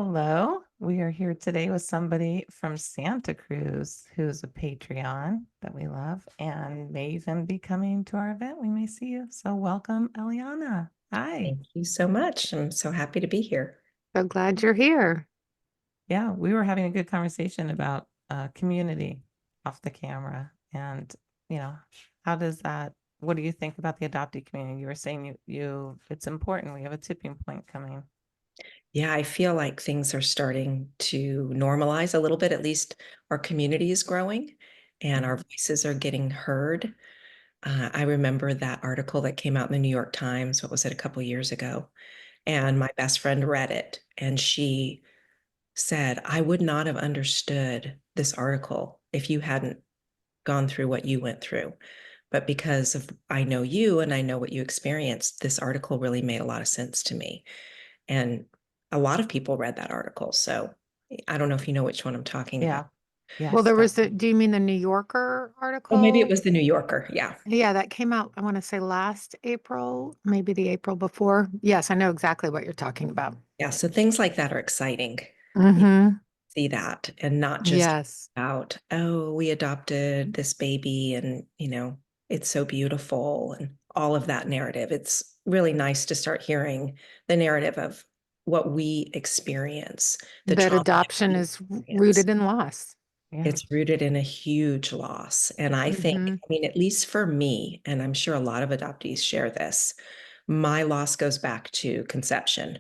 Hello. We are here today with somebody from Santa Cruz who's a Patreon that we love and may even be coming to our event. We may see you. So welcome, Ellianna. Hi. Thank you so much. I'm so happy to be here. So glad you're here. Yeah, we were having a good conversation about community off the camera. And, you know, how does that, what do you think about the adoptee community? You were saying it's important. We have a tipping point coming. Yeah, I feel like things are starting to normalize a little bit. At least our community is growing and our voices are getting heard. I remember that article that came out in the New York Times, what was it, a couple years ago? And my best friend read it and she said, I would not have understood this article if you hadn't gone through what you went through. But because of I know you and I know what you experienced, this article really made a lot of sense to me. And a lot of people read that article. So I don't know if you know which one I'm talking Yeah. about. Well, Yes. there was do you mean the New Yorker Oh, maybe it article? was the New Yorker. Yeah. Yeah, that came out, I want to say last April, maybe the April before. Yes, I know exactly what you're talking about. Yeah. So things like that are exciting. You Mm-hmm. see that and not just Yes. about, oh, we adopted this baby and, it's so beautiful and all of that narrative. It's really nice to start hearing the narrative of what we experience, the That trauma that adoption we is experience. rooted in loss. Yeah. It's rooted in a huge loss. And I think, Mm-hmm. I mean, at least for me, and I'm sure a lot of adoptees share this, my loss goes back to conception.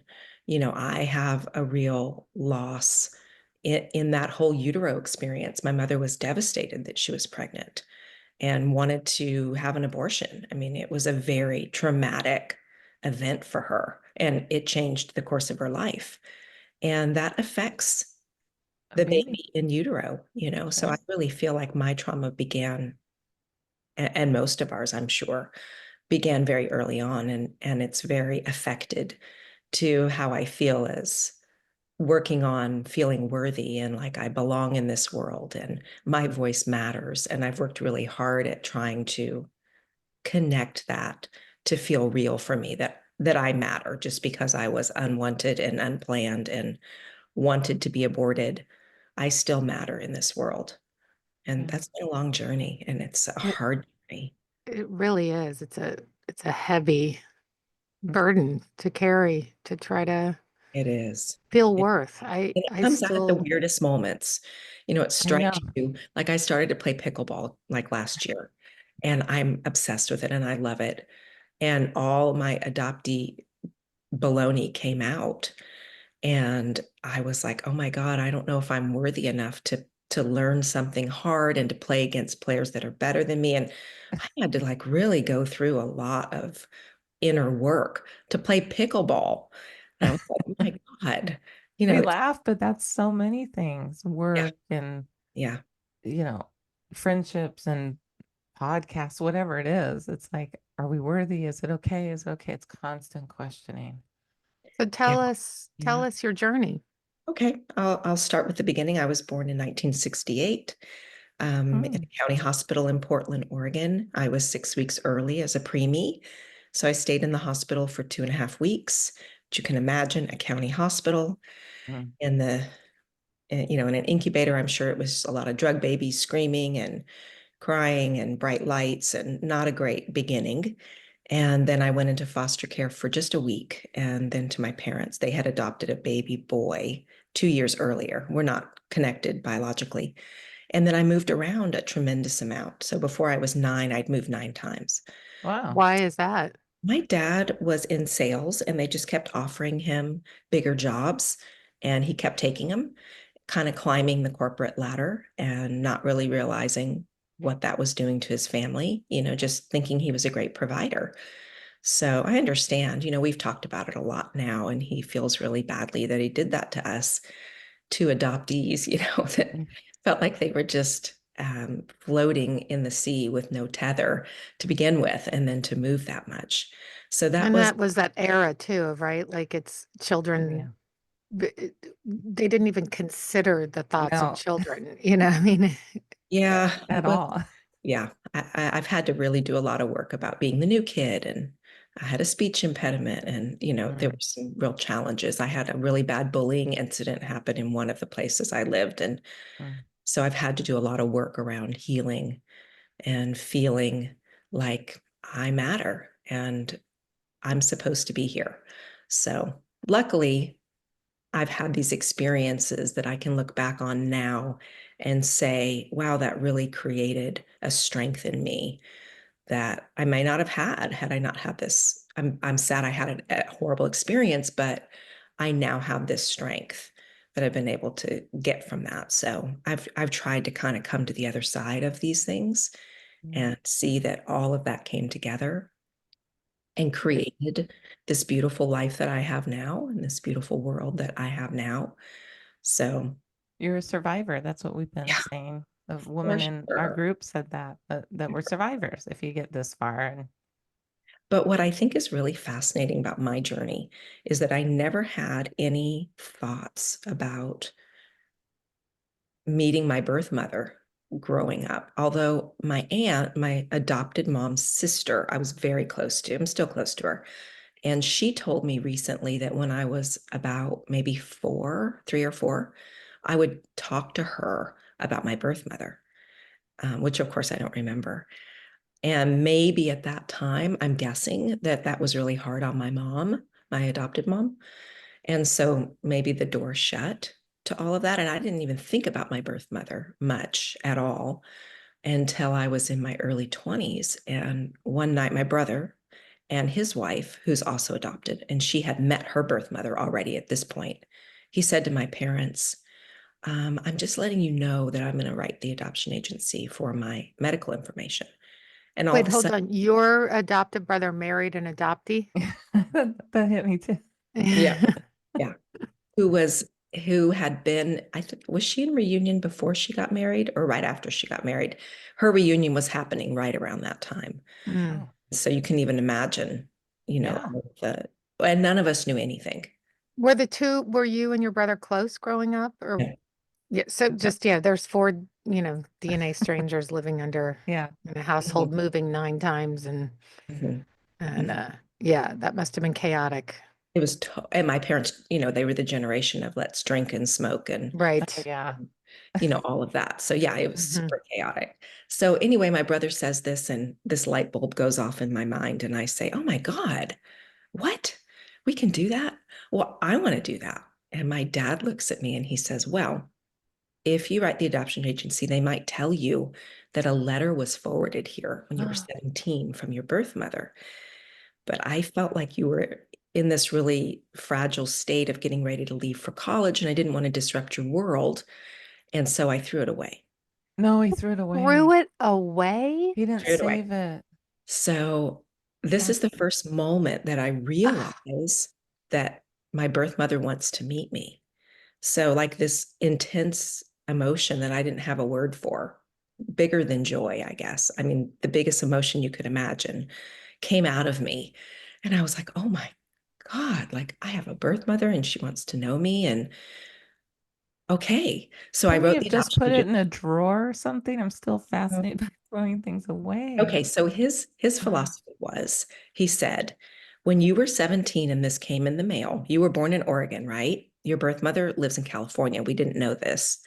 I have a real loss in that whole utero experience. My mother was devastated that she was pregnant and wanted to have an abortion. I mean, it was a very traumatic event for her, and it changed the course of her life. And that affects A the baby. baby in utero. So Yeah. I really feel like my trauma began, and most of ours, I'm sure, began very early on, and it's very affected to how I feel as working on feeling worthy and like I belong in this world and my voice matters. And I've worked really hard at trying to connect that to feel real for me, that I matter just because I was unwanted and unplanned and wanted to be aborted. I still matter in this world. And Yeah. that's been a long journey and it's a It hard journey. it really is. It's a heavy burden to carry to try to It is. feel It, worth. and it I comes out at the still weirdest moments. It I know. strikes you. Like I started to play pickleball like last year and I'm obsessed with it and I love it. And all my adoptee baloney came out. And I was like, oh my God, I don't know if I'm worthy enough to learn something hard and to play against players that are better than me. And I had to like really go through a lot of inner work to play pickleball. And I was like, oh my God, We it's laugh, but that's so many things, yeah, work and, yeah, you know, friendships and podcasts, whatever it is. It's like, are we worthy? Is it okay? Is it okay? It's constant questioning. so yeah. tell Yeah. us your journey. Okay, I'll start with the beginning. I was born in 1968 in Hmm. a county hospital in Portland, Oregon. I was 6 weeks early as a preemie. So I stayed in the hospital for 2.5 weeks, which you can imagine a county hospital Mm. in in an incubator. I'm sure it was a lot of drug babies screaming and crying and bright lights and not a great beginning. And then I went into foster care for just a week. And then to my parents, they had adopted a baby boy 2 years earlier. We're not connected biologically. And then I moved around a tremendous amount. So before I was 9, I'd moved 9 times. Wow. Why is that? My dad was in sales and they just kept offering him bigger jobs and he kept taking them, kind of climbing the corporate ladder and not really realizing what that was doing to his family, just thinking he was a great provider. So I understand, we've talked about it a lot now, and he feels really badly that he did that to us, two adoptees, that Mm. felt like they were just floating in the sea with no tether to begin with, and then to move that much. So that And was, that was that era too, of right? Like it's children, Yeah. they didn't even consider the thoughts of No, children, I mean, yeah, at all. yeah. I've had to really do a lot of work about being the new kid and I had a speech impediment, and, there were some real challenges. I had a really bad bullying incident happen in one of the places I lived. And Mm. so I've had to do a lot of work around healing and feeling like I matter and I'm supposed to be here. So luckily, I've had these experiences that I can look back on now and say, wow, that really created a strength in me that I may not have had I not had this. I'm sad I had a horrible experience, but I now have this strength that I've been able to get from that. So I've tried to kind of come to the other side of these things Mm. and see that all of that came together and created this beautiful life that I have now and this beautiful world that I have now. So, You're a survivor. That's what we've been yeah, saying. A for woman in our sure. group said that we're survivors if you get this far. And But what I think is really fascinating about my journey is that I never had any thoughts about meeting my birth mother growing up. Although my aunt, my adopted mom's sister, I was very close to, I'm still close to her. And she told me recently that when I was about maybe 3 or 4, I would talk to her about my birth mother, which of course I don't remember. And maybe at that time, I'm guessing that that was really hard on my mom, my adopted mom. And so maybe the door shut to all of that. And I didn't even think about my birth mother much at all until I was in my early 20s. And one night, my brother and his wife, who's also adopted, and she had met her birth mother already at this point, he said to my parents, I'm just letting you know that I'm going to write the adoption agency for my medical information. And all of Wait, a hold sudden, on. Your adopted brother married an adoptee? that hit me too. yeah, yeah, who had been, I think, was she in reunion before she got married or right after she got married? Her reunion was happening right around that time. Mm. Oh, So you can even imagine, yeah. all of and none of us knew anything. Were you and your brother close growing up? Or Yeah. yeah, so just yeah, there's four, DNA strangers living under Yeah. in a household Mhm, moving 9 times mhm, and mhm. yeah, that must have been chaotic. It was, and my parents, they were the generation of let's drink and smoke and, Oh, Right. yeah. all of that. So yeah, it was Hmm. super chaotic. So anyway, my brother says this and this light bulb goes off in my mind and I say, oh my God, what? We can do that? Well, I want to do that. And my dad looks at me and he says, well, if you write the adoption agency, they might tell you that a letter was forwarded here when you were 17 from your birth mother. But I felt like you were in this really fragile state of getting ready to leave for college, and I didn't want to disrupt your world. And so I threw it away. No, he threw it Threw away. it away? He didn't Threw it away. save it. So this is the first moment that I Ah, realize that my birth mother wants to meet me. So, like this intense emotion that I didn't have a word for, bigger than joy, I guess. I mean, the biggest emotion you could imagine came out of me. And I was like, oh my God, like I have a birth mother and she wants to know me. And okay. So I Couldn't you wrote have the just adoption put it agent. in a drawer or something? I'm still fascinated by throwing things away. Okay, so his Wow. philosophy was, he said, when you were 17 and this came in the mail, you were born in Oregon, right? Your birth mother lives in California. We didn't know this.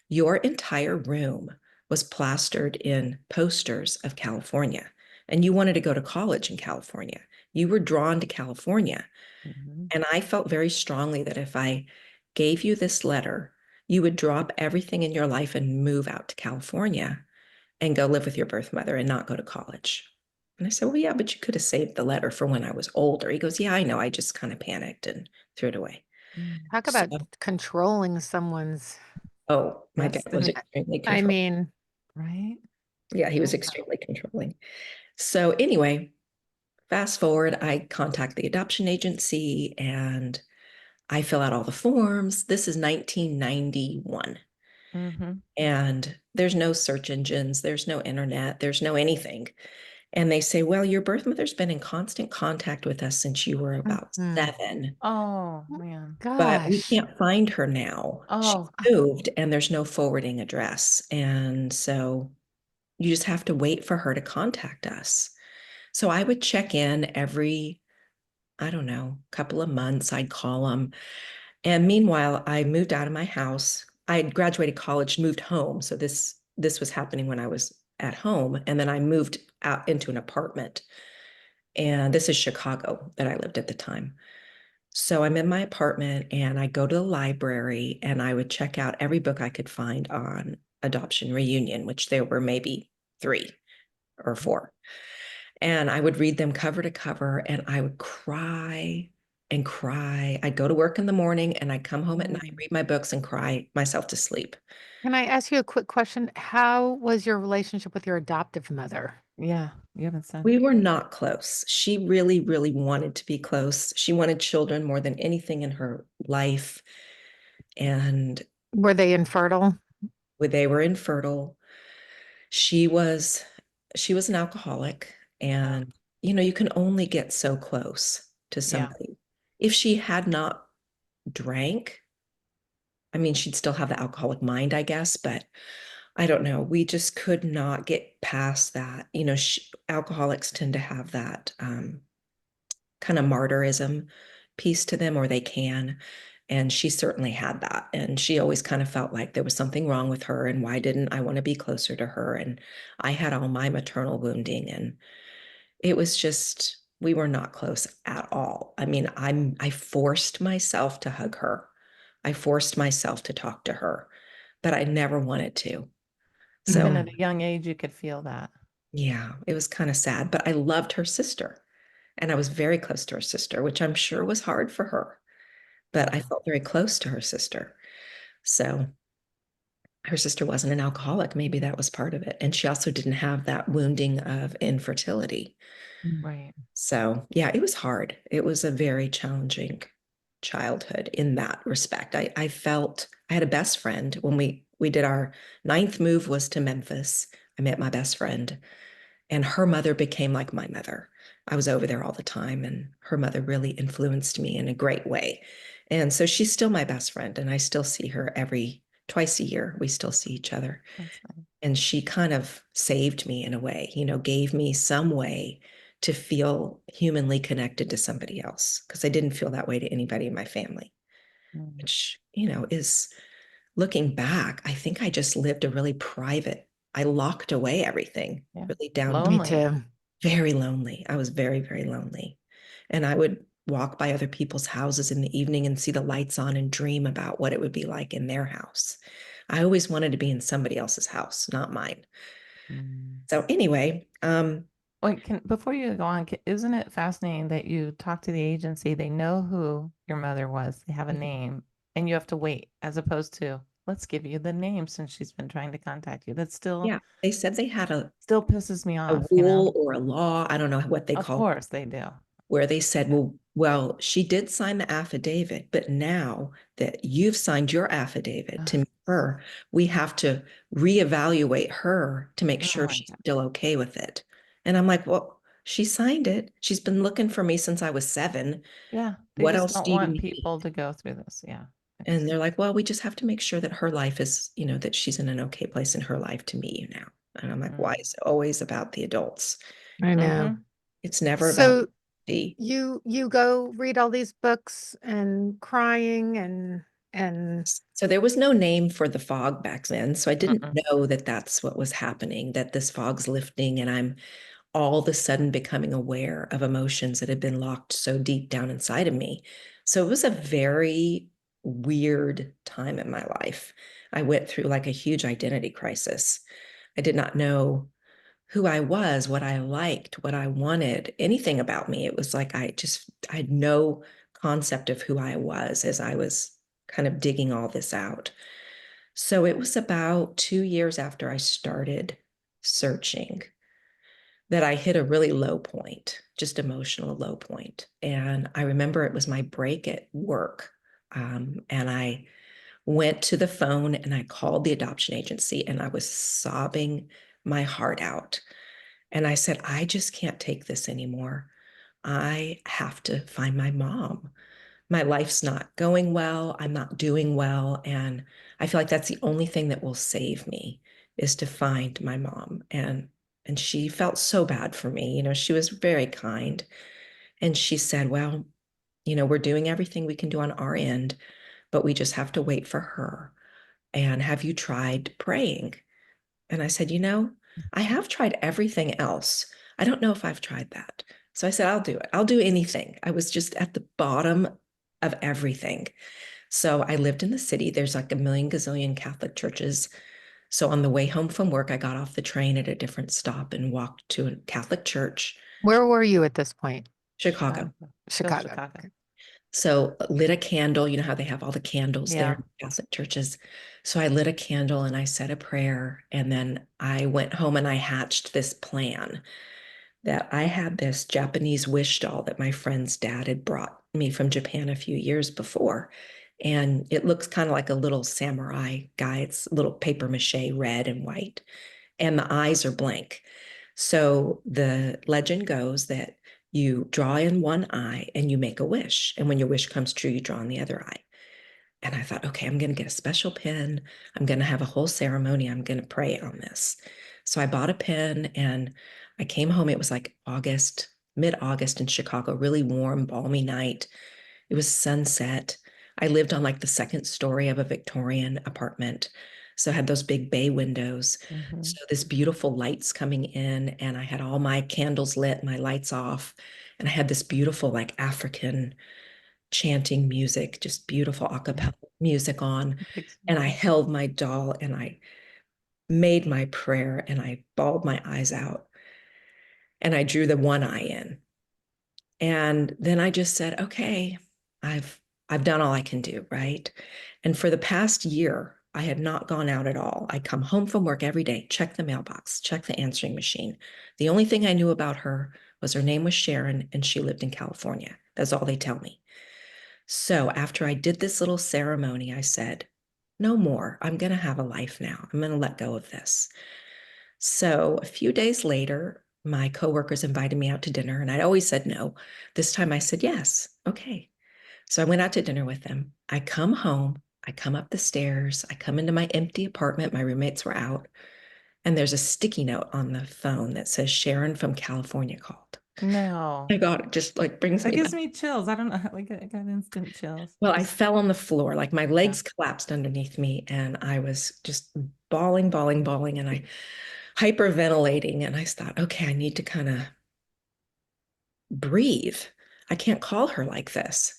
Your entire room was plastered in posters of California, and you wanted to go to college in California. You were drawn to California. Mhm. And I felt very strongly that if I gave you this letter, you would drop everything in your life and move out to California and go live with your birth mother and not go to college. And I said, well, yeah, but you could have saved the letter for when I was older. He goes, yeah, I know. I just kind of panicked and threw it away. Mm. talk So, about controlling someone's oh, my dad was Destiny, extremely I controlling. mean, right? Yeah, he was Wow. extremely controlling. So, anyway, fast forward, I contact the adoption agency and I fill out all the forms. This is 1991. Mm-hmm. And there's no search engines, there's no internet, there's no anything. And they say, well, your birth mother's been in constant contact with us since you were about mhm. 7, Oh man. but we Gosh. can't find her now. She's Oh, moved and there's no forwarding address. And so you just have to wait for her to contact us. So I would check in every, I don't know, couple of months. I'd call them. And meanwhile, I moved out of my house. I had graduated college, moved home. So this was happening when I was at home. And then I moved out into an apartment. And this is Chicago that I lived at the time. So I'm in my apartment and I go to the library and I would check out every book I could find on adoption reunion, which there were maybe 3 or 4. And I would read them cover to cover and I would cry and cry. I'd go to work in the morning and I'd come home at night, read my books and cry myself to sleep. Can I ask you a quick question? How was your relationship with your adoptive mother? Yeah, you haven't said. We were not close. She really, really wanted to be close. She wanted children more than anything in her life. And Were they infertile? they were infertile. She was she was an alcoholic, Yeah. and you can only get so close to Yeah. somebody. If she had not drank, I mean, she'd still have the alcoholic mind, I guess, but I don't know. We just could not get past that. Alcoholics tend to have that kind of martyrism piece to them, or they can. And she certainly had that. And she always kind of felt like there was something wrong with her. And why didn't I want to be closer to her? And I had all my maternal wounding. And it was just, we were not close at all. I mean, I forced myself to hug her. I forced myself to talk to her, but I never wanted to. So, Even at a young age, you could feel that. yeah, it was kind of sad, but I loved her sister. And I was very close to her sister, which I'm sure was hard for her, but I Yeah. felt very close to her sister. So her sister wasn't an alcoholic. Maybe that was part of it. And she also didn't have that wounding of infertility. Right. So, yeah, it was hard. It was a very challenging childhood in that respect. I felt I had a best friend when we did our 9th move was to Memphis. I met my best friend and her mother became like my mother. I was over there all the time and her mother really influenced me in a great way. And so she's still my best friend and I still see her every twice a year. We still see each other. That's nice. And she kind of saved me in a way, gave me some way to feel humanly connected to somebody else because I didn't feel that way to anybody in my family, Mm. which, is looking back, I think I just lived a really private, I locked away everything Yeah. really down, Me Lonely. too. very lonely. I was very, very lonely. And I would walk by other people's houses in the evening and see the lights on and dream about what it would be like in their house. I always wanted to be in somebody else's house, not mine. Mm. So anyway, Wait, before you go on, isn't it fascinating that you talk to the agency, they know who your mother was, they have a name, and you have to wait, as opposed to, let's give you the name since she's been trying to contact you. That yeah, they said they had still pisses me a off, rule or a law, I don't know what they Of call it, course they do. where they said, well, she did sign the affidavit, but now that you've signed your affidavit to Ugh. her, we have to reevaluate her to make Oh sure my she's God. still okay with it. And I'm like, well, she signed it. She's been looking for me since I was 7. Yeah, they What just else don't do you want need? people to go through this. Yeah. And they're like, well, we just have to make sure that her life is, that she's in an okay place in her life to meet you now. And I'm like, why is it always about the adults? I know. Mm-hmm. It's never about So the, you go read all these books and crying and so there was no name for the fog back then. So I didn't Mm-mm. know that that's what was happening, that this fog's lifting and I'm all of a sudden becoming aware of emotions that had been locked so deep down inside of me. So it was a very weird time in my life. I went through like a huge identity crisis. I did not know who I was, what I liked, what I wanted, anything about me. It was like I had no concept of who I was as I was kind of digging all this out. So it was about 2 years after I started searching that I hit a really low point, just emotional low point. And I remember it was my break at work. And I went to the phone and I called the adoption agency and I was sobbing my heart out. And I said, I just can't take this anymore. I have to find my mom. My life's not going well. I'm not doing well. And I feel like that's the only thing that will save me is to find my mom. And And she felt so bad for me. She was very kind. And she said, well, we're doing everything we can do on our end, but we just have to wait for her. And have you tried praying? And I said, I have tried everything else. I don't know if I've tried that. So I said, I'll do it. I'll do anything. I was just at the bottom of everything. So I lived in the city. There's like a million gazillion Catholic churches. So on the way home from work, I got off the train at a different stop and walked to a Catholic church, Where were you at this point? Chicago. Still Chicago. Chicago. Okay. So lit a candle. You know how they have all the candles there Yeah. in Catholic churches. So I lit a candle and I said a prayer. And then I went home and I hatched this plan that I had this Japanese wish doll that my friend's dad had brought me from Japan a few years before. And it looks kind of like a little samurai guy. It's a little paper mache, red and white, and the eyes are blank. So the legend goes that you draw in one eye and you make a wish. And when your wish comes true, you draw in the other eye. And I thought, okay, I'm going to get a special pen. I'm going to have a whole ceremony. I'm going to pray on this. So I bought a pen and I came home. It was like August, mid-August in Chicago, really warm, balmy night. It was sunset. I lived on like the second story of a Victorian apartment. So I had those big bay windows. Mm-hmm. So this beautiful lights coming in, and I had all my candles lit, my lights off. And I had this beautiful, like African chanting music, just beautiful a cappella music on. And I held my doll and I made my prayer and I bawled my eyes out and I drew the one eye in. And then I just said, okay, I've done all I can do, right? And for the past year, I had not gone out at all. I'd come home from work every day, check the mailbox, check the answering machine. The only thing I knew about her was her name was Sharon and she lived in California. That's all they tell me. So after I did this little ceremony, I said, no more. I'm going to have a life now. I'm going to let go of this. So a few days later, my coworkers invited me out to dinner, and I'd always said no. This time I said yes. Okay. So I went out to dinner with them. I come home, I come up the stairs, I come into my empty apartment. My roommates were out, and there's a sticky note on the phone that says Sharon from California called. No. My God, it just like brings That me gives back. me chills. I don't know. Like I got instant chills. Well, I fell on the floor, like my legs collapsed underneath me, and I was just bawling, bawling, bawling, and I hyperventilating. And I thought, okay, I need to kind of breathe. I can't call her like this.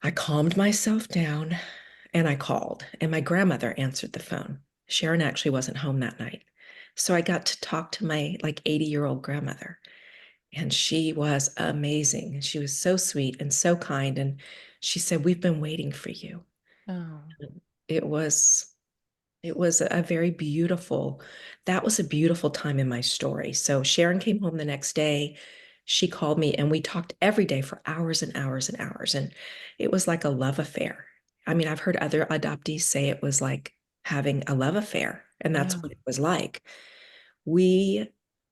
I calmed myself down and I called, and my grandmother answered the phone. Sharon actually wasn't home that night. So I got to talk to my like 80-year-old grandmother, and she was amazing. She was so sweet and so kind. And she said, we've been waiting for you. Oh. It was it was a very beautiful, that was a beautiful time in my story. So Sharon came home the next day. She called me and we talked every day for hours and hours and hours. And it was like a love affair. I mean, I've heard other adoptees say it was like having a love affair, and that's Yeah. what it was like. We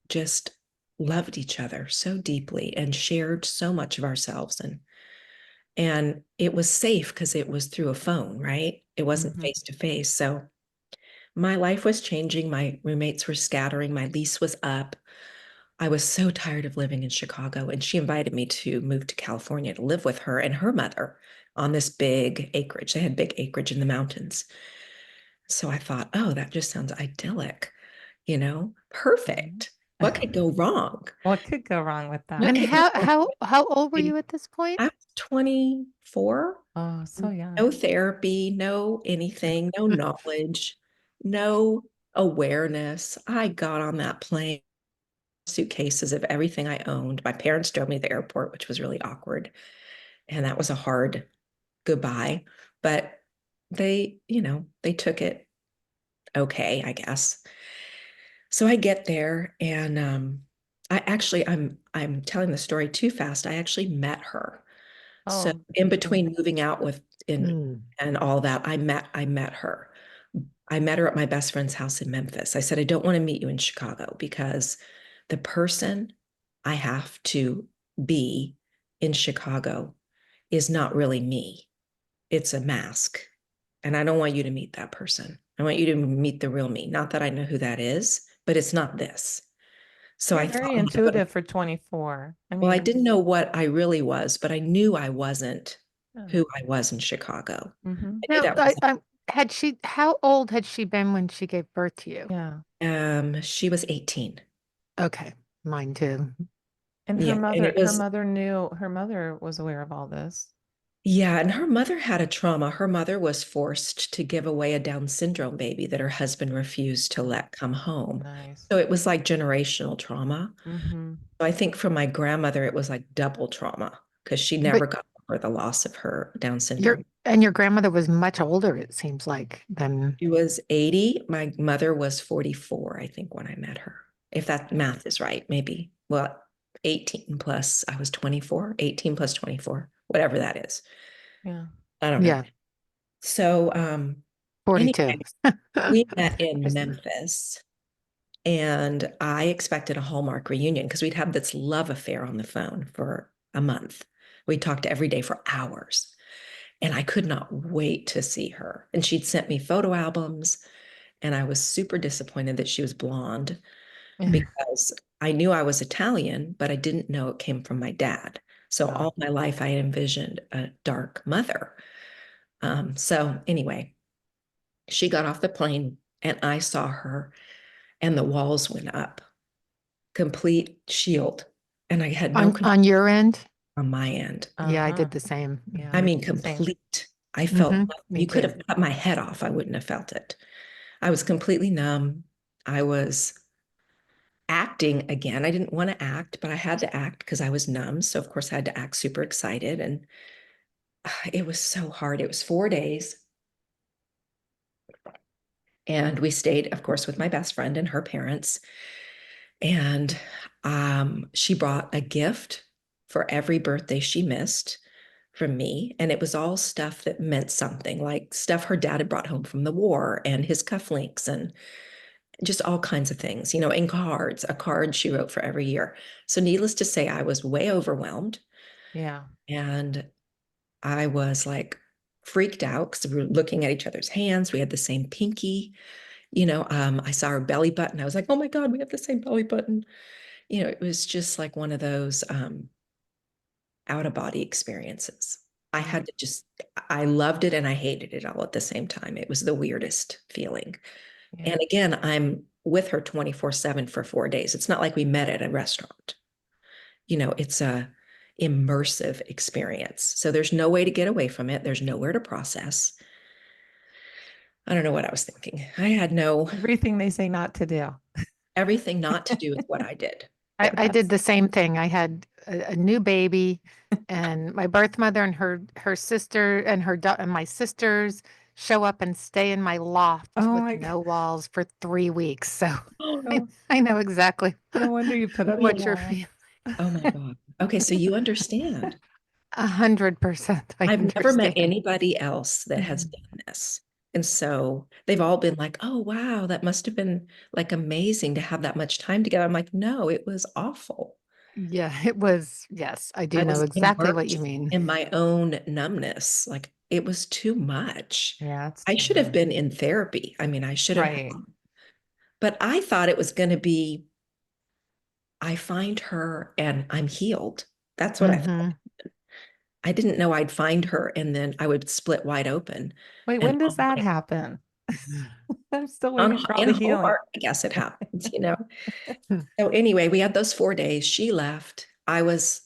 just loved each other so deeply and shared so much of ourselves. And it was safe because it was through a phone, right? It wasn't face to face. So my life was changing. My roommates were scattering. My lease was up. I was so tired of living in Chicago, and she invited me to move to California to live with her and her mother on this big acreage. They had big acreage in the mountains. So I thought, oh, that just sounds idyllic, perfect. What could go wrong? What could go wrong with that? What And could how go how wrong? how old were you at this point? I was 24. Oh, so young. No therapy, no anything, no knowledge, no awareness. I got on that plane, suitcases of everything I owned. My parents drove me to the airport, which was really awkward. And that was a hard goodbye. But they took it okay, I guess. So I get there and I'm telling the story too fast. I actually met her. So Oh, in cool. between moving out with in Mm. and all that, I met her. I met her at my best friend's house in Memphis. I said, I don't want to meet you in Chicago because the person I have to be in Chicago is not really me. It's a mask. And I don't want you to meet that person. I want you to meet the real me. Not that I know who that is, but it's not this. So You're I thought, very oh my God, intuitive for 24. I well, I mean, didn't know what I really was, but I knew I wasn't yeah. who I was in Chicago. Hmm. I knew No, that was, had she, how old had she been when she gave birth to you? Yeah. she was 18. Okay, mine too. And Yeah. And it her was, mother knew, her mother was aware of all this. yeah. And her mother had a trauma. Her mother was forced to give away a Down syndrome baby that her husband refused to let come home. Nice. So it was like generational trauma. Hmm. So I think for my grandmother, it was like double trauma because she never But got over the loss of her Down your syndrome. and your grandmother was much older, it seems like, than She was 80. My mother was 44, I think, when I met her. If that math is right, maybe. Well, 18 plus, I was 24, 18 plus 24, whatever that is. Yeah. I don't know. yeah, So, 42. anyway, we met in Just- Memphis and I expected a Hallmark reunion because we'd had this love affair on the phone for a month. We talked every day for hours and I could not wait to see her. And she'd sent me photo albums and I was super disappointed that she was blonde because I knew I was Italian, but I didn't know it came from my dad. So Oh, all my life I envisioned a dark mother. So anyway, she got off the plane and I saw her and the walls went up, complete shield. And I had no control on your end? on my end. Yeah, I uh-huh. did the same. I Yeah. mean, Same. complete. I felt Me you could too. have cut my head off. I wouldn't have felt it. I was completely numb. I was acting again. I didn't want to act, but I had to act because I was numb. So, of course, I had to act super excited. And it was so hard. It was 4 days. And we stayed, of course, with my best friend and her parents. And she brought a gift for every birthday she missed from me. And it was all stuff that meant something, like stuff her dad had brought home from the war and his cufflinks and just all kinds of things, and cards, a card she wrote for every year. So, needless to say, I was way overwhelmed Yeah. and I was like freaked out because we were looking at each other's hands. We had the same pinky. I saw her belly button. I was like, oh my God, we have the same belly button. It was just like one of those out of body experiences. I Mm, had to just, I loved it and I hated it all at the same time. It was the weirdest feeling. yeah. And again, I'm with her 24/7 for 4 days. It's not like we met at a restaurant. It's a immersive experience. So there's no way to get away from it. There's nowhere to process. I don't know what I was thinking. I had Everything they say not to do. everything not to do with what I did. I did That's the same thing. I had a new baby, and my birth mother and her sister and and my sisters show up and stay in my loft oh with my God. no walls for 3 weeks. So Oh I, no. I know exactly No wonder you put up the what you're wall. feeling. Oh my God. Okay, so you understand. 100%, I I've never met understand. anybody else that has Mhm. done this. And so they've all been like, oh, wow, that must have been like amazing to have that much time together. I'm like, no, it was awful. Yeah, it was. Yes, I I do know was exactly what you immersed mean. in my own numbness. Like it was too much. Yeah, it's I too should have much. been in therapy. I mean, I should have, Right. but I thought it was going to be, I find her and I'm healed. That's what I thought. Hmm. I didn't know I'd find her and then I would split wide open. Wait, And when does that happen? I'm still on waiting for all in the healing. Hobart, I guess it happens. So anyway, we had those 4 days. She left. I was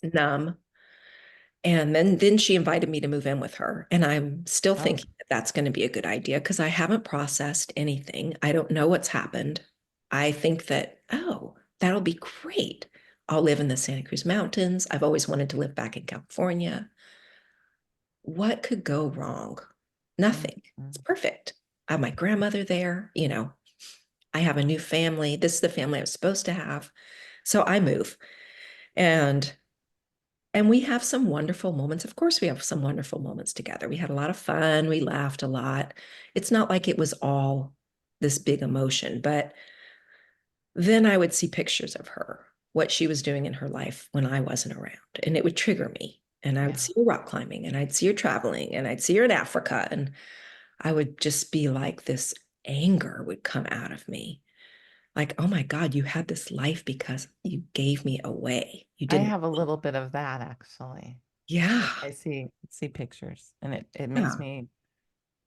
numb. And then she invited me to move in with her. And I'm still Oh, thinking that that's going to be a good idea because I haven't processed anything. I don't know what's happened. I think that, oh, that'll be great. I'll live in the Santa Cruz Mountains. I've always wanted to live back in California. What could go wrong? Nothing. It's mhm. perfect. I have my grandmother there. I have a new family. This is the family I was supposed to have. So I move. And we have some wonderful moments. Of course, we have some wonderful moments together. We had a lot of fun. We laughed a lot. It's not like it was all this big emotion, but then I would see pictures of her, what she was doing in her life when I wasn't around, and it would trigger me. And I would Yeah. see her rock climbing, and I'd see her traveling, and I'd see her in Africa, and I would just be like this anger would come out of me. Like, oh my God, you had this life because you gave me away. You I didn't. have a little bit of that actually. Yeah. I see pictures and it makes Yeah. me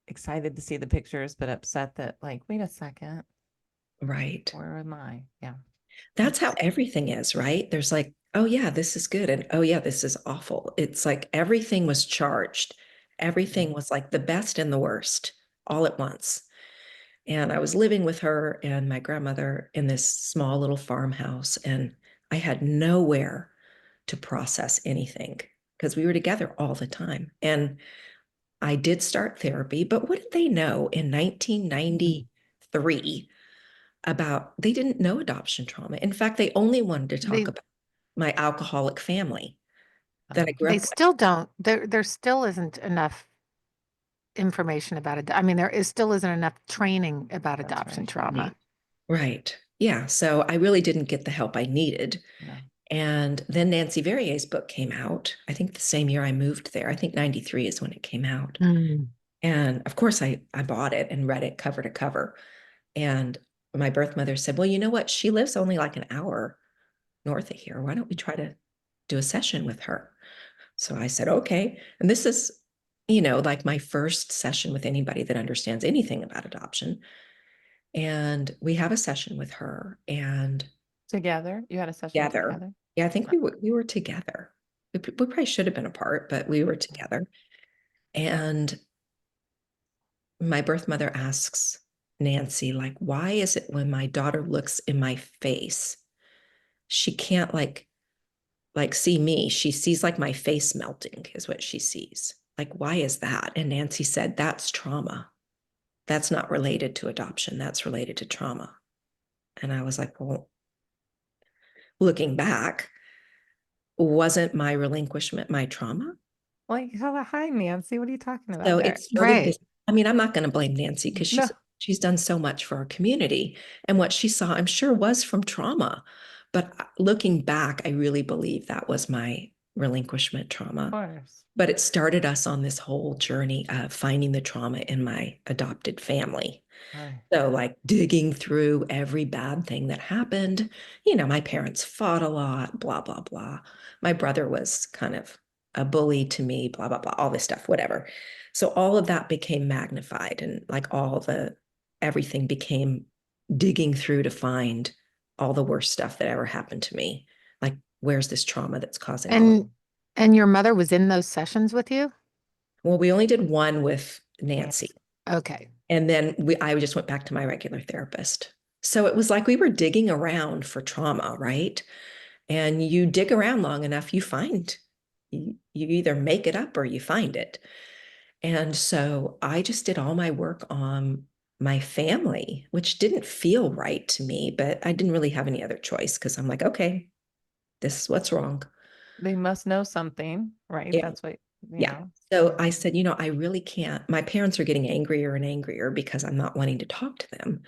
excited to see the pictures, but upset that like, wait a second, Right. where am I? Yeah. That's how That's everything is, right? There's like, oh yeah, this is good. And oh yeah, this is awful. It's like everything was charged. Everything was like the best and the worst all at once. And I was living with her and my grandmother in this small little farmhouse, and I had nowhere to process anything because we were together all the time. And I did start therapy, but what did they know in 1993 about? They didn't know adoption trauma. In fact, they only wanted to talk They about my alcoholic family that I grew they up with. still don't. There still isn't enough information about it. I mean, there is still isn't enough training about that's adoption right. trauma. Right. Yeah. So I really didn't get the help I needed. No. And then Nancy Verrier's book came out, I think the same year I moved there. I think 93 is when it came out. Mm. And of course, I bought it and read it cover to cover. And my birth mother said, well, you know what? She lives only like an hour north of here. Why don't we try to do a session with her? So I said, okay. And this is, like my first session with anybody that understands anything about adoption. And we have a session with her and Together? You had a session together. together? Yeah, I think we were together. We probably should have been apart, but we were together. And my birth mother asks Nancy, like, why is it when my daughter looks in my face, she can't like see me? She sees like my face melting is what she sees. Like, why is that? And Nancy said, that's trauma. That's not related to adoption. That's related to trauma. And I was like, well, looking back, wasn't my relinquishment my trauma? Like, hello, hi, Nancy. What are you talking about So there? it started Right. this. I mean, I'm not going to blame Nancy because No, she's done so much for our community. And what she saw, I'm sure, was from trauma. But looking back, I really believe that was my relinquishment of trauma. course. But it started us on this whole journey of finding the trauma in my adopted family. Right. So, like digging through every bad thing that happened. My parents fought a lot, blah, blah, blah. My brother was kind of a bully to me, blah, blah, blah, all this stuff, whatever. So, all of that became magnified, and like everything became digging through to find all the worst stuff that ever happened to me. Like, where's this trauma that's causing all of it? And your mother was in those sessions with you? Well, we only did one with Nancy. Nancy. Okay. And then I just went back to my regular therapist. So it was like we were digging around for trauma, right? And you dig around long enough, you either make it up or you find it. And so I just did all my work on my family, which didn't feel right to me, but I didn't really have any other choice because I'm like, okay, this is what's wrong. They must know something, right? Yeah. That's what, Yeah. So I said, I really can't. My parents are getting angrier and angrier because I'm not wanting to talk to them.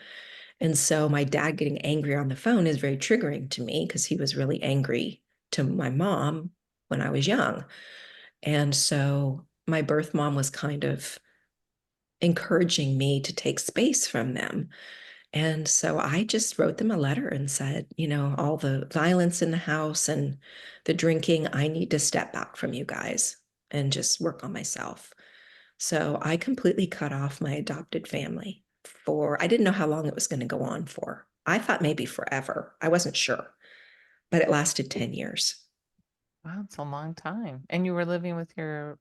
And so my dad getting angry on the phone is very triggering to me because he was really angry to my mom when I was young. And so my birth mom was kind of encouraging me to take space from them. And so I just wrote them a letter and said, all the violence in the house and the drinking, I need to step back from you guys and just work on myself. So I completely cut off my adopted family I didn't know how long it was going to go on for. I thought maybe forever. I wasn't sure, but it lasted 10 years. wow, it's a long time. And you were living with your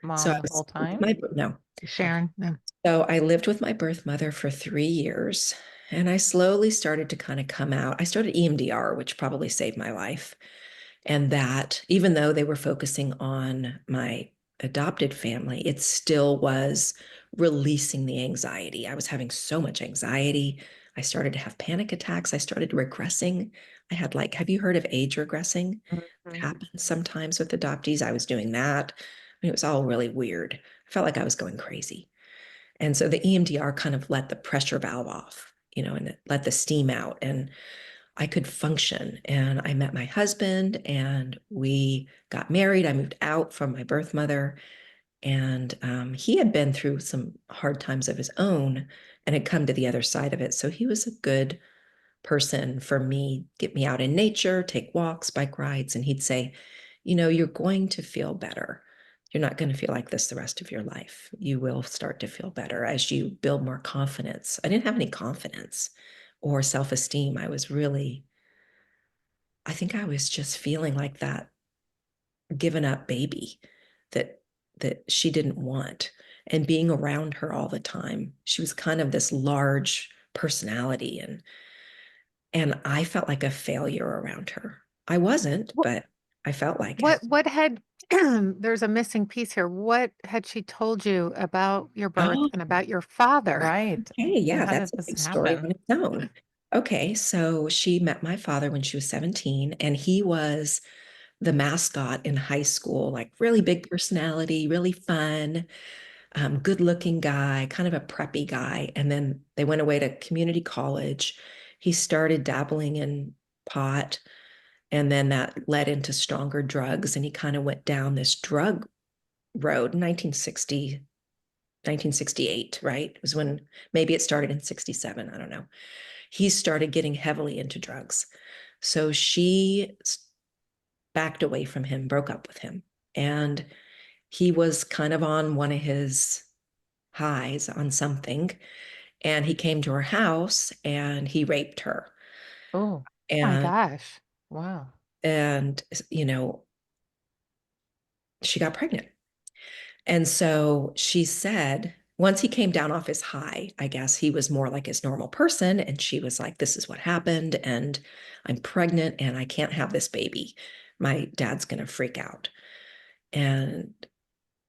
So mom I the was whole time? no. Okay. Sharon. No. So I lived with my birth mother for 3 years and I slowly started to kind of come out. I started EMDR, which probably saved my life. And that, even though they were focusing on my adopted family, it still was releasing the anxiety. I was having so much anxiety. I started to have panic attacks. I started regressing. I had have you heard of age regressing? It Mhm. happens sometimes with adoptees. I was doing that. It was all really weird. I felt like I was going crazy. And so the EMDR kind of let the pressure valve off, and it let the steam out. And I could function. And I met my husband and we got married. I moved out from my birth mother. And he had been through some hard times of his own and had come to the other side of it. So he was a good person for me, get me out in nature, take walks, bike rides. And he'd say, you know, you're going to feel better. You're not going to feel like this the rest of your life. You will start to feel better as you build more confidence. I didn't have any confidence or self-esteem. I think I was just feeling like that given up baby that she didn't want. And being around her all the time, she was kind of this large personality, and I felt like a failure around her. I wasn't, What but I felt like it. what had there's a missing piece here. What had she told you about your birth Oh, and about your father? Right. okay, Yeah, yeah, how that's did a this big story on happen? its own. Okay, so she met my father when she was 17, and he was the mascot in high school, like really big personality, really fun, good looking guy, kind of a preppy guy. And then they went away to community college. He started dabbling in pot, and then that led into stronger drugs. And he kind of went down this drug road, 1968, right? It was when maybe it started in 67. I don't know. He started getting heavily into drugs. So she backed away from him, broke up with him. And he was kind of on one of his highs on something. And he came to her house and he raped her. Oh, Oh my And, gosh. wow. and, you know, she got pregnant. And so she said, once he came down off his high, I guess he was more like his normal person. And she was like, this is what happened. And I'm pregnant and I can't have this baby. My dad's going to freak out. And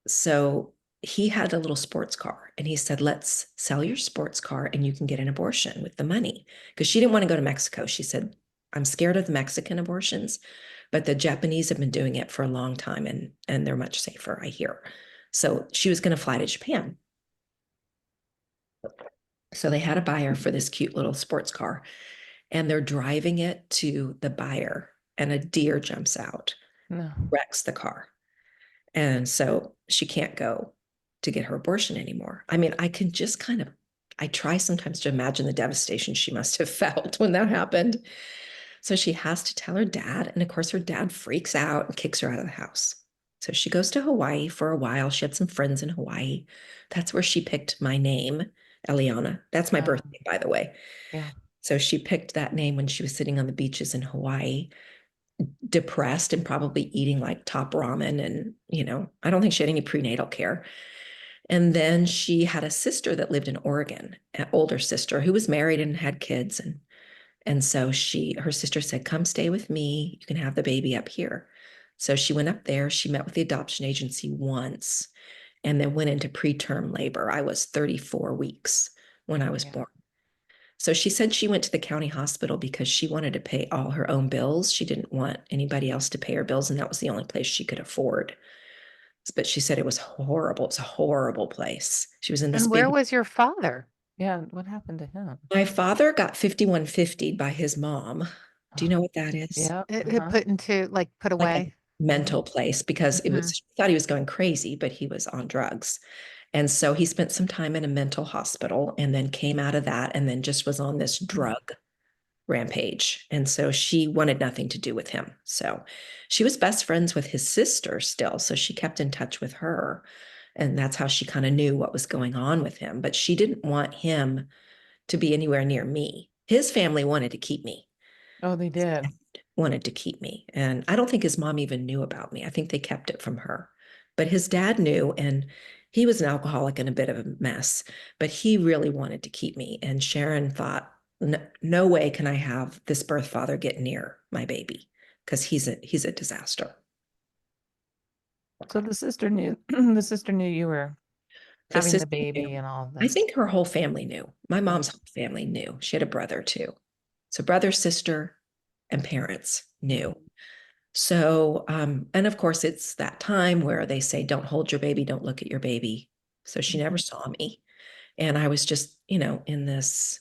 so he had a little sports car and he said, let's sell your sports car and you can get an abortion with the money. Because she didn't want to go to Mexico. She said, I'm scared of the Mexican abortions, but the Japanese have been doing it for a long time and they're much safer, I hear. So she was going to fly to Japan. So they had a buyer for this cute little sports car and they're driving it to the buyer and a deer jumps out, No. wrecks the car. And so she can't go to get her abortion anymore. I mean, I try sometimes to imagine the devastation she must have felt when that happened. So she has to tell her dad. And of course, her dad freaks out and kicks her out of the house. So she goes to Hawaii for a while. She had some friends in Hawaii. That's where she picked my name, Ellianna. That's my birth name, by the way. Yeah. So she picked that name when she was sitting on the beaches in Hawaii, depressed and probably eating like top ramen. And, I don't think she had any prenatal care. And then she had a sister that lived in Oregon, an older sister who was married and had kids. And so her sister said, come stay with me. You can have the baby up here. So she went up there. She met with the adoption agency once and then went into preterm labor. I was 34 weeks when I was Yeah. born. So she said she went to the county hospital because she wanted to pay all her own bills. She didn't want anybody else to pay her bills, and that was the only place she could afford. But she said it was horrible. It's a horrible place. She was in this And where big. was your father? Yeah. What happened to him? My father got 5150 by his mom. Do you Oh, know what that is? yeah. It put into like put Like a away. mental place because Mhm. thought he was going crazy, but he was on drugs. And so he spent some time in a mental hospital and then came out of that and then just was on this drug rampage. And so she wanted nothing to do with him. So she was best friends with his sister still. So she kept in touch with her. And that's how she kind of knew what was going on with him. But she didn't want him to be anywhere near me. His family wanted to keep me, Oh, they did. wanted to keep me. And I don't think his mom even knew about me. I think they kept it from her. But his dad knew, and he was an alcoholic and a bit of a mess, but he really wanted to keep me. And Sharon thought, no way can I have this birth father get near my baby because he's a disaster. So the sister knew, the sister knew you were The having the sister knew. baby and all of I this. think her whole family knew. My Yeah. mom's whole family knew. She had a brother too. So brother, sister, and parents knew. So, and of course, it's that time where they say, don't hold your baby, don't look at your baby. So she never saw me. And I was just, in this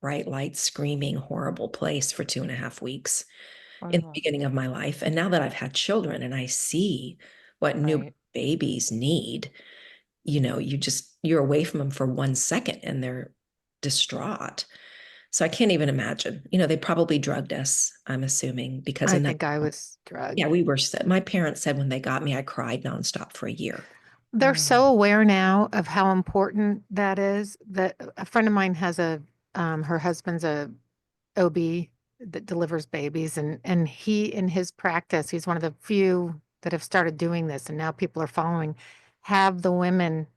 bright light, screaming, horrible place for 2.5 weeks in the Wow. beginning of my life. And now that I've had children and I see what new Right. babies need, you're away from them for 1 second and they're distraught. So I can't even imagine. They probably drugged us, I'm assuming, because I in that, think I was drugged. yeah, my parents said when they got me, I cried nonstop for a year. They're Mm. so aware now of how important that is that a friend of mine has her husband's a OB that delivers babies and he in his practice, he's one of the few that have started doing this and now people are following, have the women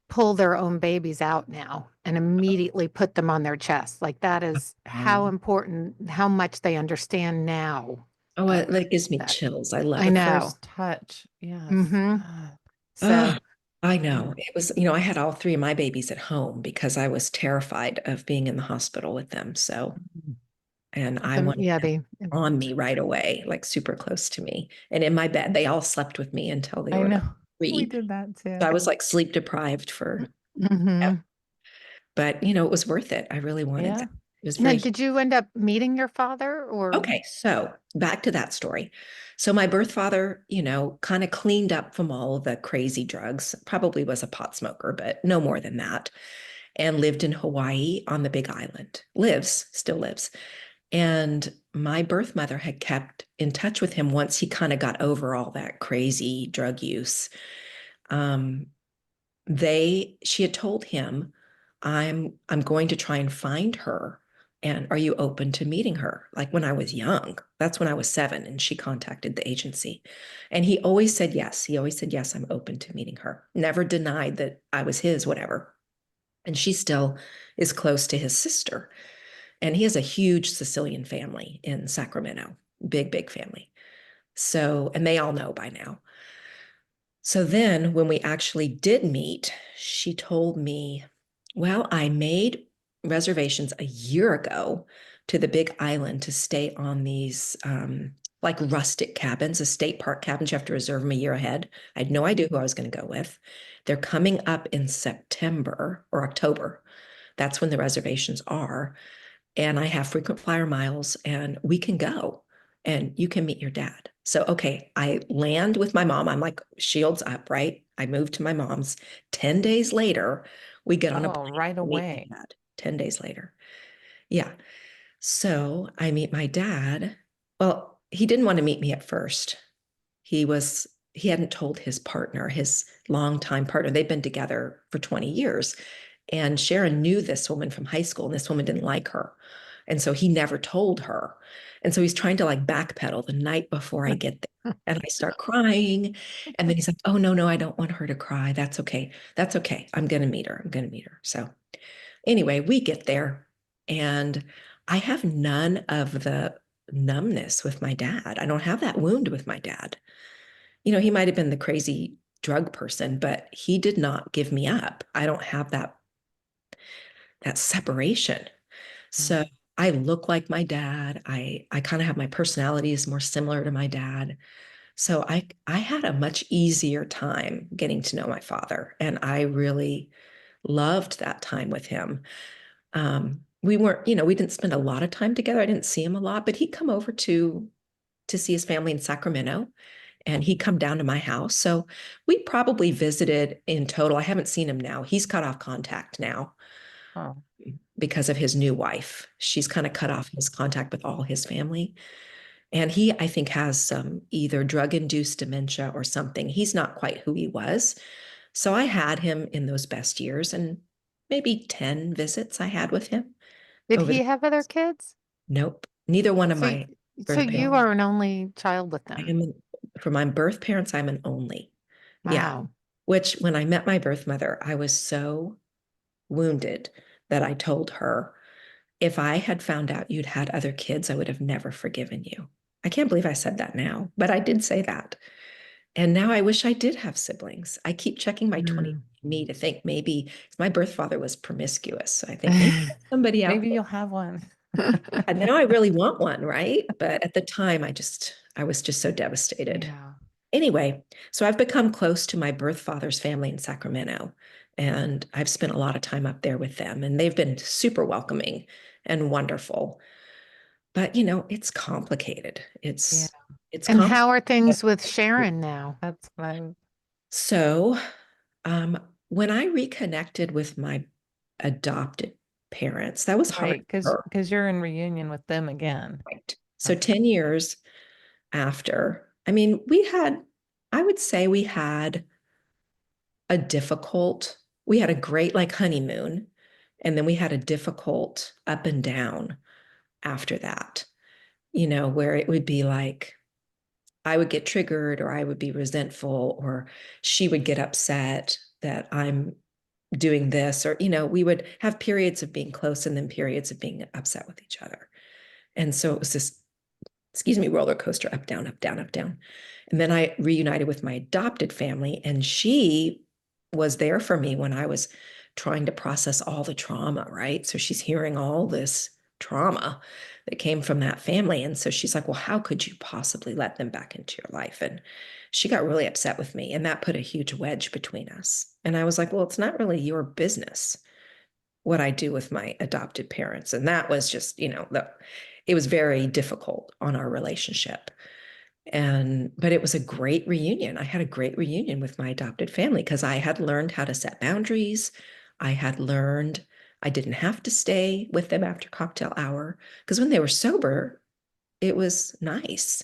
pull their own babies out now and immediately put them on their chest. Like that is how important, how much they understand now Oh, of that gives me that. chills. I love I The it. know. first touch. Yes. Mm-hmm. Ah, Oh, So I yeah. know. It was, I had all three of my babies at home because I was terrified of being in the hospital with them. So, mm, and I wanted Yeah, them they on me right away, like super close to me. And in my bed, they all slept with me until they I were like know. We 3. did that So too. I was like sleep deprived for, hmm but it was worth it. I really wanted Yeah. that. It was Now, very did you end up meeting your father or? okay. So back to that story. So my birth father, kind of cleaned up from all of the crazy drugs, probably was a pot smoker, but no more than that, and lived in Hawaii on the Big Island. Still lives. And my birth mother had kept in touch with him once he kind of got over all that crazy drug use. Um, she had told him, I'm going to try and find her. And are you open to meeting her? Like when I was young, that's when I was 7, and she contacted the agency. And he always said yes. He always said, yes, I'm open to meeting her. Never denied that I was his, whatever. And she still is close to his sister. And he has a huge Sicilian family in Sacramento, big, big family. So, and they all know by now. So then when we actually did meet, she told me, well, I made reservations a year ago to the Big Island to stay on these like rustic cabins, estate park cabins. You have to reserve them a year ahead. I had no idea who I was going to go with. They're coming up in September or October. That's when the reservations are. And I have frequent flyer miles and we can go and you can meet your dad. So, okay, I land with my mom. I'm like shields up, right? I move to my mom's. 10 days later, we get on a Oh, plane right to meet away. my dad. 10 days later. Yeah. So I meet my dad. Well, he didn't want to meet me at first. He hadn't told his partner, his longtime partner. They've been together for 20 years. And Sharon knew this woman from high school, and this woman didn't like her. And so he never told her. And so he's trying to like backpedal the night before I get there. And I start crying. And then he's like, oh, no, no, I don't want her to cry. That's okay. That's okay. I'm going to meet her. I'm going to meet her. So anyway, we get there and I have none of the numbness with my dad. I don't have that wound with my dad. He might have been the crazy drug person, but he did not give me up. I don't have that separation. So Mm. I look like my dad. I kind of have my personality is more similar to my dad. So I had a much easier time getting to know my father, and I really loved that time with him. We weren't, we didn't spend a lot of time together. I didn't see him a lot, but he'd come over to see his family in Sacramento and he'd come down to my house. So we probably visited in total. I haven't seen him now. He's cut off contact now Oh, because of his new wife. She's kind of cut off his contact with all his family. And he, I think, has some either drug induced dementia or something. He's not quite who he was. So I had him in those best years and maybe 10 visits I had with him Did over the, he have other kids? nope, neither one of So, my so birth you parents. are an only child with I them. am, for my birth parents, I'm an only. Yeah. Wow. Which when I met my birth mother, I was so wounded that I told her, if I had found out you'd had other kids, I would have never forgiven you. I can't believe I said that now, but I did say that. And now I wish I did have siblings. I keep checking my 20 Mm. me to think maybe my birth father was promiscuous. So I think maybe somebody out maybe there. you'll have one. And now I really want one, right? But at the time, I was just so devastated. Yeah. Anyway, so I've become close to my birth father's family in Sacramento, and I've spent a lot of time up there with them, and they've been super welcoming and wonderful. But it's complicated. Yeah. It's And complicated. how are things with Sharon now? That's what I'm. So, when I reconnected with my adopted parents. That was hard Right, for her. because you're in reunion with them again. Right. So Okay. 10 years after, I mean, I would say we had we had a great like honeymoon, and then we had a difficult up and down after that, where it would be like I would get triggered or I would be resentful or she would get upset that I'm doing this or, we would have periods of being close and then periods of being upset with each other. And so it was this, excuse me, roller coaster, up, down, up, down, up, down. And then I reunited with my adopted family, and she was there for me when I was trying to process all the trauma, right? So she's hearing all this trauma that came from that family. And so she's like, well, how could you possibly let them back into your life? And she got really upset with me, and that put a huge wedge between us. And I was like, well, it's not really your business what I do with my adopted parents. And that was just, it was very difficult on our relationship. But it was a great reunion. I had a great reunion with my adopted family because I had learned how to set boundaries. I had learned I didn't have to stay with them after cocktail hour because when they were sober, it was nice.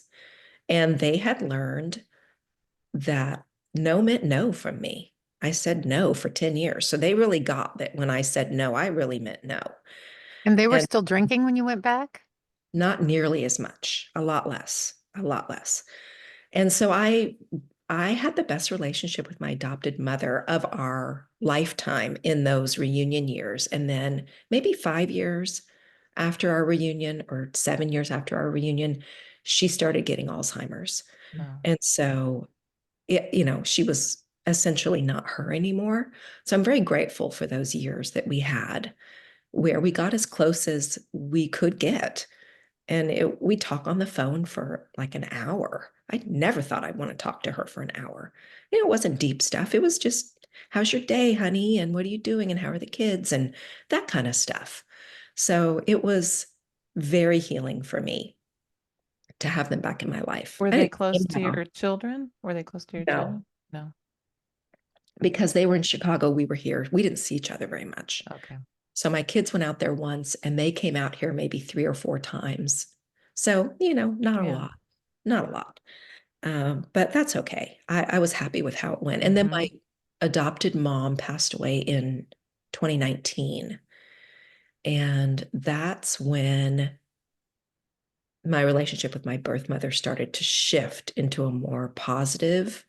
And they had learned that no meant no from me. I said no for 10 years. So they really got that when I said no, I really meant no. And they were And still drinking when you went back? not nearly as much, a lot less, a lot less. And so I had the best relationship with my adopted mother of our lifetime in those reunion years. And then maybe 5 years after our reunion or 7 years after our reunion, she started getting Alzheimer's. Oh, And so, she was essentially not her anymore. So I'm very grateful for those years that we had where we got as close as we could get. And we talk on the phone for like an hour. I never thought I'd want to talk to her for an hour. It wasn't deep stuff. It was just, how's your day, honey? And what are you doing? And how are the kids? And that kind of stuff. So it was very healing for me to have them back in my life. were I they didn't close blame to them. your children? Were they close to your No, children? No. because they were in Chicago. We were here. We didn't see each other very much. Okay. So my kids went out there once and they came out here maybe 3 or 4 times. So, not a Yeah. lot, not a lot. But that's okay. I was happy with how it went. And then Mhm. my adopted mom passed away in 2019. And that's when my relationship with my birth mother started to shift into a more positive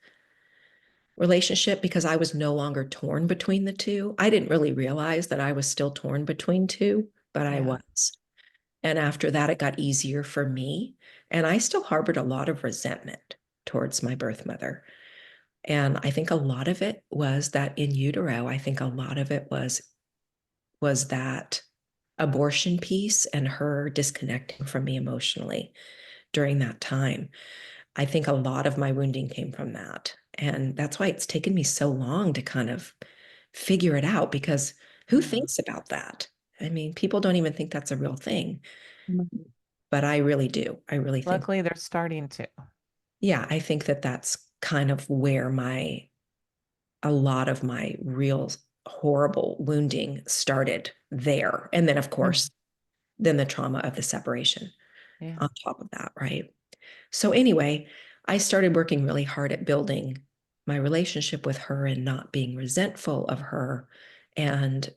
relationship because I was no longer torn between the two. I didn't really realize that I was still torn between two, but I Yeah. was. And after that, it got easier for me. And I still harbored a lot of resentment towards my birth mother. And I think a lot of it was that in utero, I think a lot of it was that abortion piece and her disconnecting from me emotionally during that time. I think a lot of my wounding came from that. And that's why it's taken me so long to kind of figure it out because who Yeah. thinks about that? I mean, people don't even think that's a real thing, Mhm. but I really do. I really think, Luckily, they're starting to. yeah, I think that that's kind of where a lot of my real horrible wounding started there. And then, of Mhm. course, then the trauma of the separation Yeah. on top of that, right? So, anyway, I started working really hard at building my relationship with her and not being resentful of her. And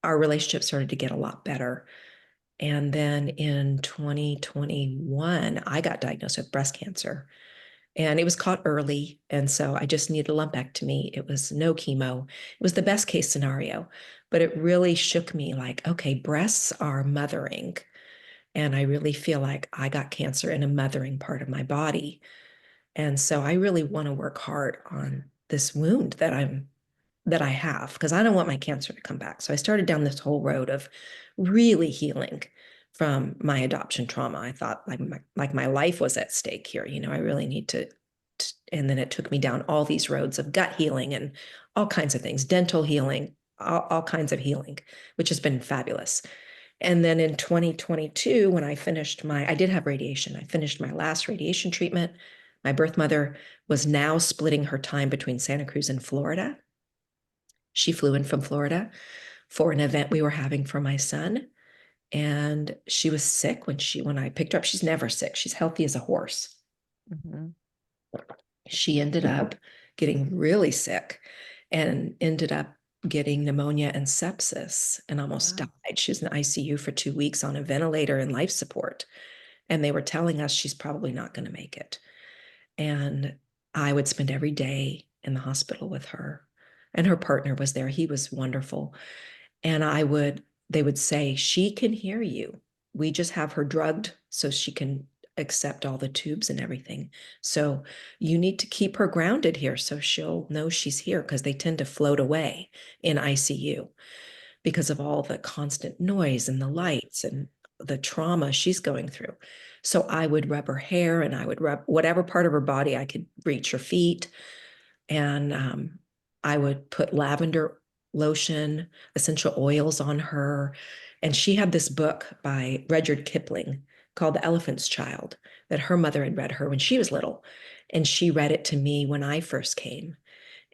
our relationship started to get a lot better. And then in 2021, I got diagnosed with breast cancer. And it was caught early. And so I just needed a lumpectomy. It was no chemo. It was the best case scenario. But it really shook me like, okay, breasts are mothering. And I really feel like I got cancer in a mothering part of my body. And so I really want to work hard on this wound that I have because I don't want my cancer to come back. So I started down this whole road of really healing from my adoption trauma. I thought like my life was at stake here. I really need and then it took me down all these roads of gut healing and all kinds of things, dental healing, all kinds of healing, which has been fabulous. And then in 2022, when I did have radiation. I finished my last radiation treatment. My birth mother was now splitting her time between Santa Cruz and Florida. She flew in from Florida for an event we were having for my son. And she was sick when I picked her up. She's never sick. She's healthy as a horse. Mhm. She ended up getting really sick and ended up getting pneumonia and sepsis and almost Wow. died. She was in the ICU for 2 weeks on a ventilator and life support. And they were telling us she's probably not going to make it. And I would spend every day in the hospital with her. And her partner was there. He was wonderful. And they would say, she can hear you. We just have her drugged so she can accept all the tubes and everything. So you need to keep her grounded here so she'll know she's here, because they tend to float away in ICU because of all the constant noise and the lights and the trauma she's going through. So I would rub her hair and I would rub whatever part of her body I could reach, her feet. And I would put lavender lotion, essential oils on her. And she had this book by Rudyard Kipling called The Elephant's Child that her mother had read her when she was little. And she read it to me when I first came.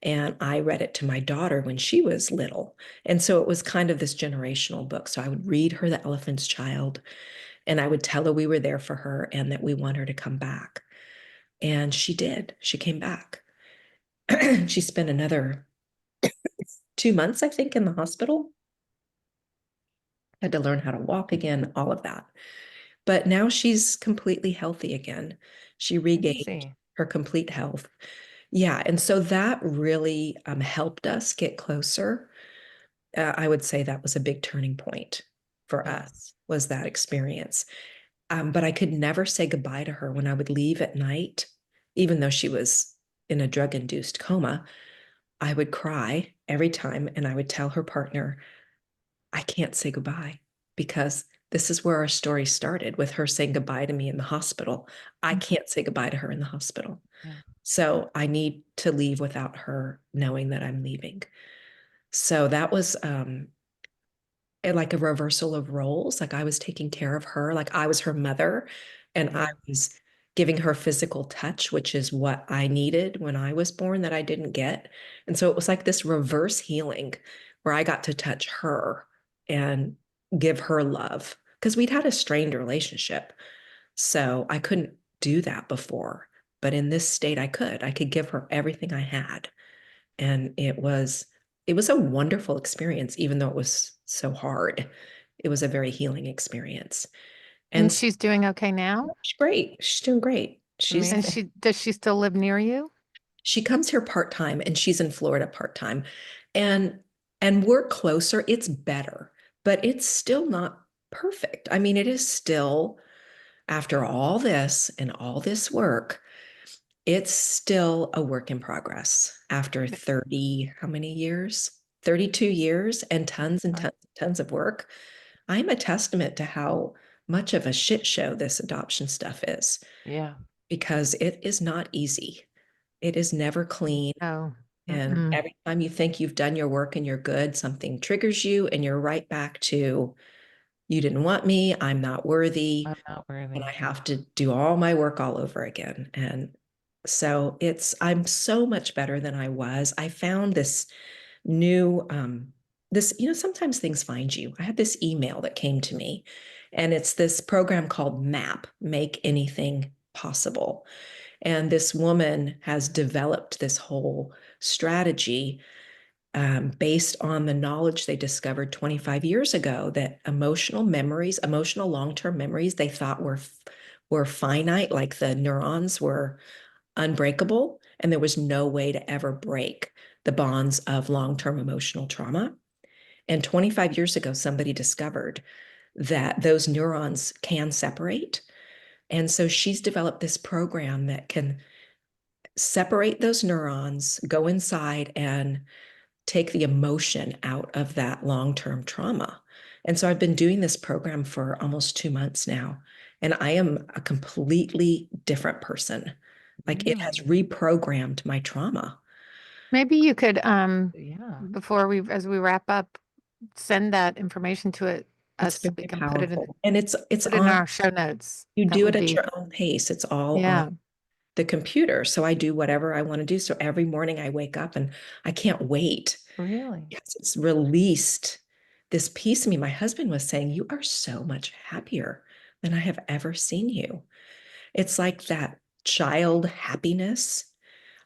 And I read it to my daughter when she was little. And so it was kind of this generational book. So I would read her The Elephant's Child, and I would tell her we were there for her and that we want her to come back. And she did. She came back. She spent another 2 months, I think, in the hospital. Had to learn how to walk again, all of that. But now she's completely healthy again. She regained Easy. her complete health. Yeah. And so that really helped us get closer. I would say that was a big turning point for Yeah. us, was that experience. But I could never say goodbye to her when I would leave at night, even though she was in a drug-induced coma. I would cry every time, and I would tell her partner, I can't say goodbye, because this is where our story started, with her saying goodbye to me in the hospital. I can't say goodbye to her in the hospital. Yeah. So I need to leave without her knowing that I'm leaving. So that was like a reversal of roles. Like I was taking care of her, like I was her mother, and I Yeah. was giving her physical touch, which is what I needed when I was born that I didn't get. And so it was like this reverse healing where I got to touch her and give her love, because we'd had a strained relationship. So I couldn't do that before. But in this state, I could give her everything I had. And it was a wonderful experience, even though it was so hard. It was a very healing experience. And And she's doing okay now? she's great. She's doing great. And Amazing. does she still live near you? She comes here part-time, and she's in Florida part-time. And we're closer. It's better, but it's still not perfect. I mean, it is still, after all this and all this work, it's still a work in progress after 30, how many years? 32 years and tons and tons and tons of work. I'm a testament to how much of a shit show this adoption stuff is, Yeah. because it is not easy. It is never clean. Oh, And every time you think you've done your work and you're good, something triggers you and you're right back to, you didn't want me, I'm not worthy, I'm not and worthy. I have to do all my work all over again. And so I'm so much better than I was. I found this new, sometimes things find you. I had this email that came to me, and it's this program called MAP, Make Anything Possible. And this woman has developed this whole strategy based on the knowledge they discovered 25 years ago, that emotional memories, emotional long-term memories, they thought were finite, like the neurons were unbreakable, and there was no way to ever break the bonds of long-term emotional trauma. And 25 years ago, somebody discovered that those neurons can separate. And so she's developed this program that can separate those neurons, go inside and take the emotion out of that long-term trauma. And so I've been doing this program for almost 2 months now, and I am a completely different person. Like it has reprogrammed my trauma. maybe you could, Yeah. as we wrap up, send that information to It's us. We very can powerful. And it's put it in on, our show notes. you That do it would at be, your own pace. It's all on yeah. the computer. So I do whatever I want to do. So every morning I wake up and I can't wait. Really? Yes, it's released this piece of me, my husband was saying, you are so much happier than I have ever seen you. It's like that child happiness.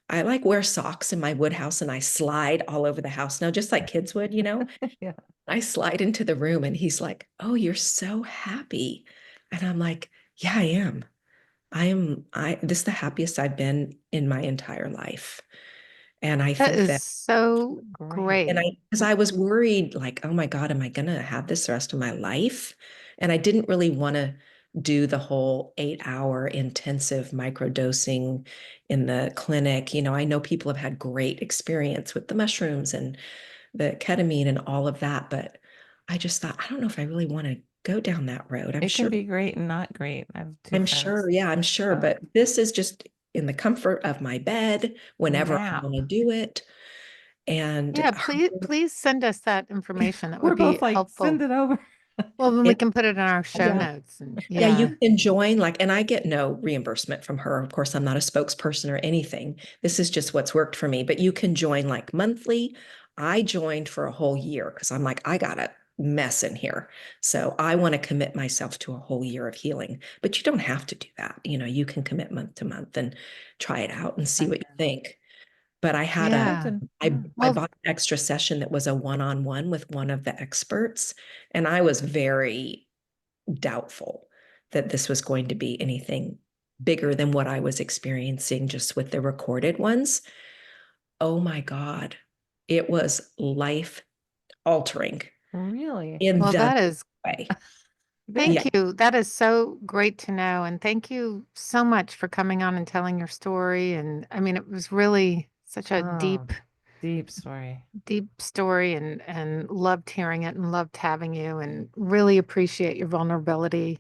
I like wear socks in my wood house and I slide all over the house now, just like kids would, you know. Yeah. I slide into the room and he's like, oh, you're so happy. And I'm like, yeah, I am. This is the happiest I've been in my entire life. And I That think is that, so Great. and great. because I was worried, like, oh my God, am I going to have this the rest of my life? And I didn't really want to do the whole 8-hour intensive microdosing in the clinic. You know, I know people have had great experience with the mushrooms and the ketamine and all of that, but I just thought, I don't know if I really want to go down that road. It can be great and not great. I have two I'm friends. sure, yeah, I'm sure, but this is just in the comfort of my bed whenever I Nap. want to do it. And Yeah, please send us that information. That We're would be both like, helpful. send it over. Well, then we it, can put it in our show yeah, notes and yeah, yeah. you can join like, and I get no reimbursement from her. Of course, I'm not a spokesperson or anything. This is just what's worked for me, but you can join like monthly. I joined for a whole year because I'm like, I got a mess in here. So I want to commit myself to a whole year of healing, but you don't have to do that. You know, you can commit month to month and try it out and see what you think. But I had a, Yeah. Yeah. I Well, bought an extra session that was a one-on-one with one of the experts, and I was very doubtful that this was going to be anything bigger than what I was experiencing just with the recorded ones. Oh my God, it was life altering Really? in well, the that is, way. Yeah. thank you. That is so great to know. And thank you so much for coming on and telling your story. And I mean, it was really such a Oh, deep story. deep story and loved hearing it and loved having you and really appreciate your vulnerability.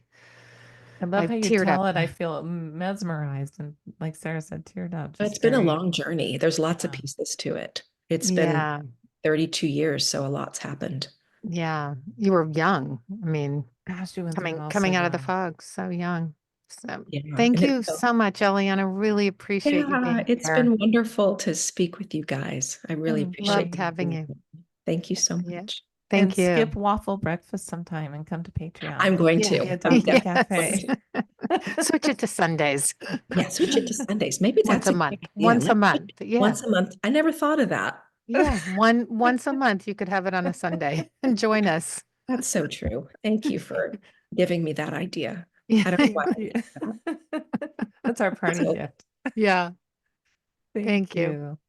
I love I how you teared up. tell it. I feel mesmerized and, like Sarah said, teared up. It's Just been a very, long journey. There's lots of yeah. pieces to it. It's been Yeah. 32 years, so a lot's happened. Yeah. You were young. I mean, Gosh, you went through it all so coming out of the young. fog, so young. So Yeah. thank And you so much, Ellianna. Really appreciate you yeah, being it's here. been wonderful to speak with you guys. I really appreciate Loved you having being you. here. Thank you so Yeah. much. And Thank skip you. waffle breakfast sometime and come to Patreon. I'm going Yeah. to. The I'm Adoptee definitely Yes. Cafe. going Switch it to Sundays. Yeah, switch it to Sundays. Maybe Once that's a a good month. idea. Once a Let's switch month. it Yeah. once a month. I never thought of that. Yeah. Once a month you could have it on a Sunday and join us. That's so true. Thank you for giving me that idea. Yeah. I don't know why I Yeah. didn't think of that. That's our party So gift. Yeah. Thank Thank you. you.